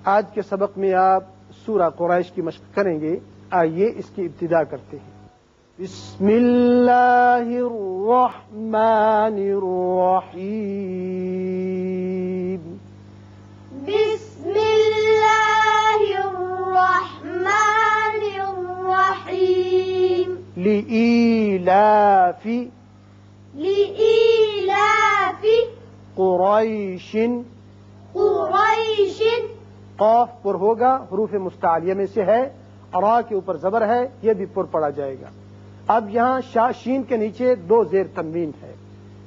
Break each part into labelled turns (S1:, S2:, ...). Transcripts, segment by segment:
S1: آج کے سبق میں آپ سورہ قریش کی مشق کریں گے. آئیے اس کی ابتدا کرتے ہیں. بسم اللہ الرحمن الرحیم.
S2: بسم اللہ الرحمن الرحیم.
S1: لإیلاف قریش.
S2: قریش.
S1: قاف پر ہوگا، حروف مستعلیہ میں سے ہے، را کے اوپر زبر ہے، یہ بھی پر پڑا جائے گا. اب یہاں شین کے نیچے دو زیر تنوین ہے،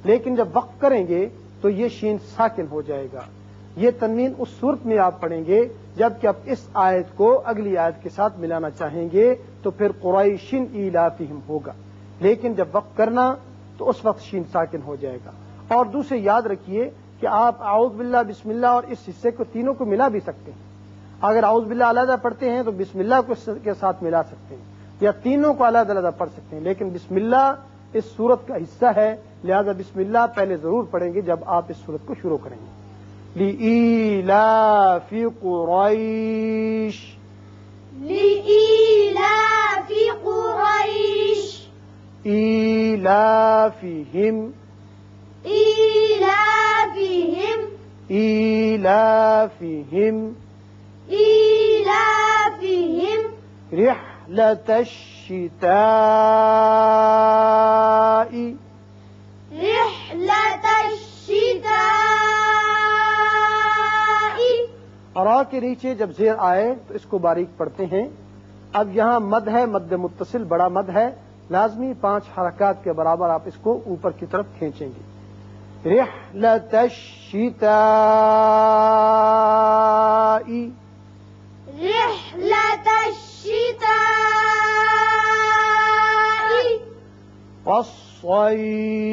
S1: لیکن جب وقف کریں گے تو یہ شین ساکن ہو جائے گا. یہ تنوین اس صورت میں آپ پڑھیں گے جبکہ آپ اس آیت کو اگلی آیت کے ساتھ ملانا چاہیں گے تو پھر قریشن ایلافہم ہوگا، لیکن جب وقف کرنا تو اس وقت شین ساکن ہو جائے گا. اور دوسرے یاد رکھیے کہ آپ اعوذ باللہ بسم اللہ اور اس حصے کو تینوں کو ملا بھی سکتے ہیں. اگر اعوذ باللہ علیحدہ پڑھتے ہیں تو بسم اللہ کو کے ساتھ ملا سکتے ہیں، یا تینوں کو علیحدہ علیحدہ پڑھ سکتے ہیں، لیکن بسم اللہ اس سورت کا حصہ ہے، لہذا بسم اللہ پہلے ضرور پڑھیں گے جب آپ اس سورت کو شروع کریں گے. لإیلاف قریش.
S2: لإیلاف قریش.
S1: ایلافہم.
S2: ایلافہم.
S1: ایلافہم.
S2: ایلافہم.
S1: رحلة الشتاء.
S2: رحلة الشتاء.
S1: را کے نیچے جب زیر آئے تو اس کو باریک پڑھتے ہیں. اب یہاں مد ہے، مد متصل بڑا مد ہے، لازمی 5 حرکات کے برابر آپ اس کو اوپر کی طرف کھینچیں گے. رحلة الشتاء.
S2: رحلة الشتاء.
S1: والصيف.